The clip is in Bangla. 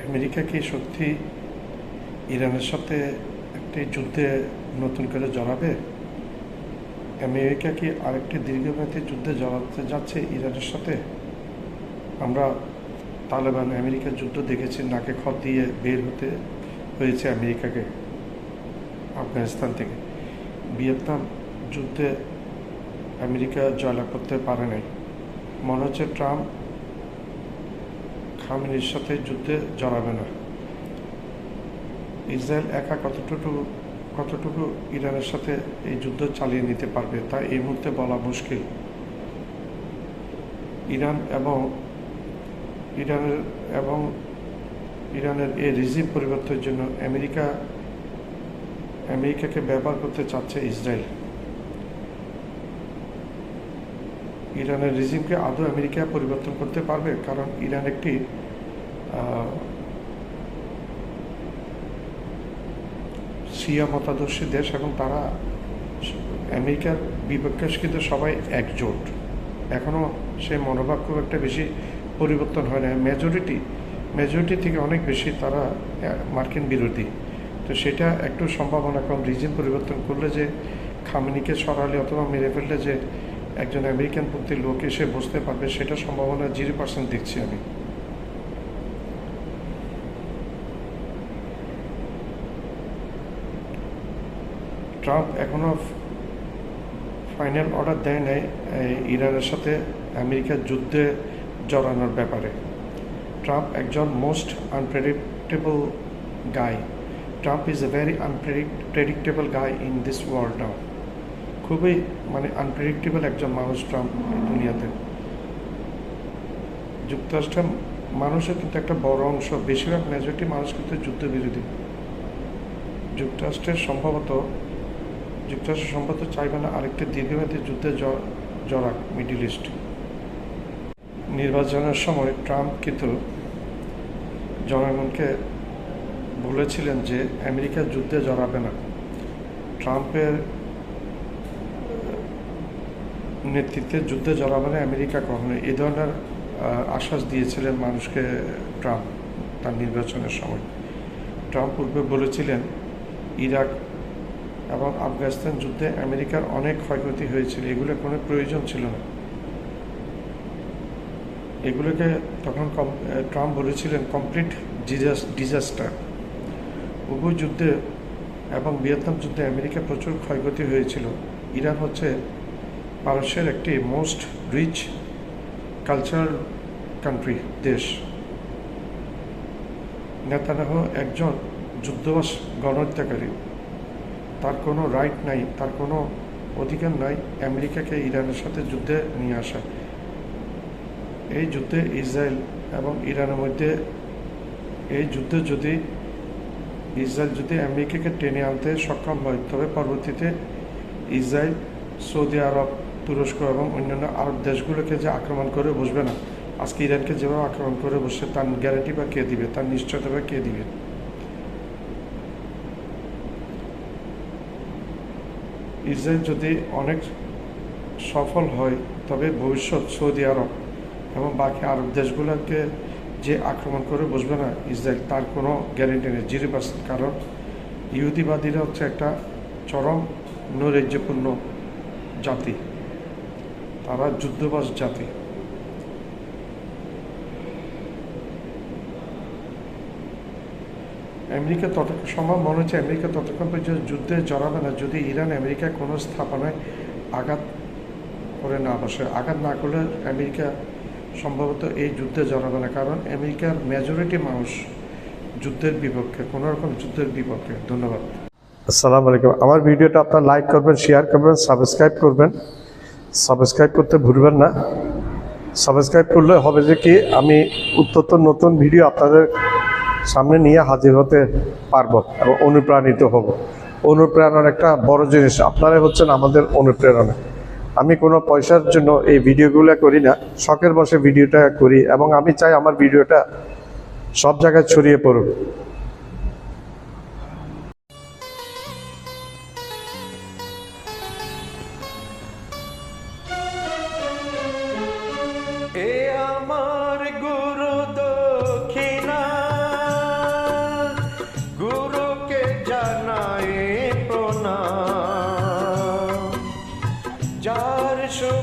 আমেরিকা কি সত্যি ইরানের সাথে একটি যুদ্ধে নতুন করে জড়াবে? আমেরিকা কি আরেকটি দীর্ঘমেয়াদী যুদ্ধে জড়াতে যাচ্ছে ইরানের সাথে? আমরা তালেবান আমেরিকার যুদ্ধ দেখেছি, নাকে খত দিয়ে বের হতে হয়েছে আমেরিকাকে আফগানিস্তান থেকে। ভিয়েতনাম যুদ্ধে আমেরিকা জয়লাভ করতে পারে নাই। মনে হচ্ছে ট্রাম্প খামেনির সাথে যুদ্ধে জড়াবে না। ইসরায়েল একা কতটুকু ইরানের সাথে এই যুদ্ধ চালিয়ে নিতে পারবে তা এই মুহূর্তে বলা মুশকিল। ইরানের এই রিজিম পরিবর্তনের জন্য আমেরিকাকে ব্যবহার করতে চাচ্ছে ইসরায়েল। ইরানের রিজিমকে আদৌ আমেরিকা পরিবর্তন করতে পারবে? কারণ ইরান একটি শিয়া মতাদর্শী দেশ এবং তারা আমেরিকার বিপক্ষে কিন্তু সবাই একজোট। এখনও সে মনোভাব খুব একটা বেশি পরিবর্তন হয় না। মেজরিটি থেকে অনেক বেশি তারা মার্কিন বিরোধী। তো সেটা একটু সম্ভাবনা কম। রিজিম পরিবর্তন করলে যে খামেনিকে সরালে অথবা মেরে ফেললে যে একজন আমেরিকান পন্থী লোক এসে বসতে পারবে, সেটা সম্ভাবনা 0% দেখছি আমি। ট্রাম্প এখনও ফাইনাল অর্ডার দেয় নাই ইরানের সাথে আমেরিকার যুদ্ধে জড়ানোর ব্যাপারে। ট্রাম্প একজন most unpredictable guy. Trump is a very unpredictable guy in this world now. খুবই আনপ্রেডিক্টেবল একজন মানুষ ট্রাম্প দুনিয়াতে। যুক্তরাষ্ট্রের মানুষের কিন্তু একটা বড় অংশ, বেশিরভাগ মেজরিটি মানুষ কিন্তু যুদ্ধবিরোধী। যুক্তরাষ্ট্র সম্ভবত চাইবে না আরেকটি দীর্ঘমেয়াদী যুদ্ধে জড়াক মিডল ইস্ট। নির্বাচনের সময় ট্রাম্প কিন্তু জনগণকে বলেছিলেন যে আমেরিকা যুদ্ধে জড়াবে না। ট্রাম্পের নেতৃত্বে যুদ্ধে জড়াবে না আমেরিকা কখনো, এই ধরনের আশ্বাস দিয়েছিলেন মানুষকে ট্রাম্প তার নির্বাচনের সময়। ট্রাম্প পূর্বে বলেছিলেন ইরাক এবং আফগানিস্তান যুদ্ধে আমেরিকার অনেক ক্ষয়ক্ষতি হয়েছিল, এগুলোর কোনো প্রয়োজন ছিল না। এগুলোকে তখন ট্রাম্প বলেছিলেন কমপ্লিট ডিজাস্টার। উভয় যুদ্ধে এবং ভিয়েতনাম যুদ্ধে আমেরিকা প্রচুর ক্ষয়ক্ষতি হয়েছিল। ইরান হচ্ছে পারস্যের একটি মোস্ট রিচ কালচারাল কান্ট্রি দেশ। নেতানিয়াহু একজন যুদ্ধবাস গণহত্যাকারী। তার কোনো রাইট নাই, তার কোনো অধিকার নাই আমেরিকাকে ইরানের সাথে যুদ্ধে নিয়ে আসা। এই যুদ্ধে ইসরায়েল এবং ইরানের মধ্যে ইসরায়েল যদি আমেরিকাকে টেনে আনতে সক্ষম হয়, তবে পরবর্তীতে ইসরায়েল সৌদি আরব, তুরস্ক এবং অন্যান্য আরব দেশগুলোকে যে আক্রমণ করে বসবে না, আজকে ইরানকে যেভাবে আক্রমণ করে বসছে, তার গ্যারান্টি বা কে দিবে, তার নিশ্চয়তা বা কে দিবে? ইসরায়েল যদি অনেক সফল হয়, তবে ভবিষ্যৎ সৌদি আরব এবং বাকি আরব দেশগুলোকে যে আক্রমণ করে বসবে না ইসরায়েল, তার কোনো গ্যারেন্টি নেই, 0%। কারণ ইহুদিবাদীরা হচ্ছে একটা চরম নৈরাজ্যপূর্ণ জাতি, তারা যুদ্ধবাজ জাতি। আমেরিকা ততক্ষণ সম্ভব মনে হচ্ছে আমেরিকা ততক্ষণ পর্যন্ত যুদ্ধে জড়াবে না যদি ইরান আমেরিকা কোনো স্থাপনায় আঘাত করে না বসে। আঘাত না করলে আমেরিকা সম্ভবত এই যুদ্ধে জড়াবে না, কারণ আমেরিকার মেজরিটি মানুষ যুদ্ধের বিপক্ষে, কোনো রকম যুদ্ধের বিপক্ষে। ধন্যবাদ। আসসালামু আলাইকুম। আমার ভিডিওটা আপনার লাইক করবেন, শেয়ার করবেন, সাবস্ক্রাইব করবেন। সাবস্ক্রাইব করতে ভুলবেন না। সাবস্ক্রাইব করলে হবে যে কি, আমি উত্তর নতুন ভিডিও আপনাদের সামনে নিয়ে হাজির হতে পারবো এবং অনুপ্রাণিত হব। অনুপ্রেরণার একটা বড় জিনিস আপনারাই হচ্ছেন আমাদের অনুপ্রেরণা। আমি কোনো পয়সার জন্য এই ভিডিওগুলো করি না, শখের বসে ভিডিওটা করি এবং আমি চাই আমার ভিডিওটা সব জায়গায় ছড়িয়ে পড়ুক। এ আমার গুরু দক্ষিণা এসো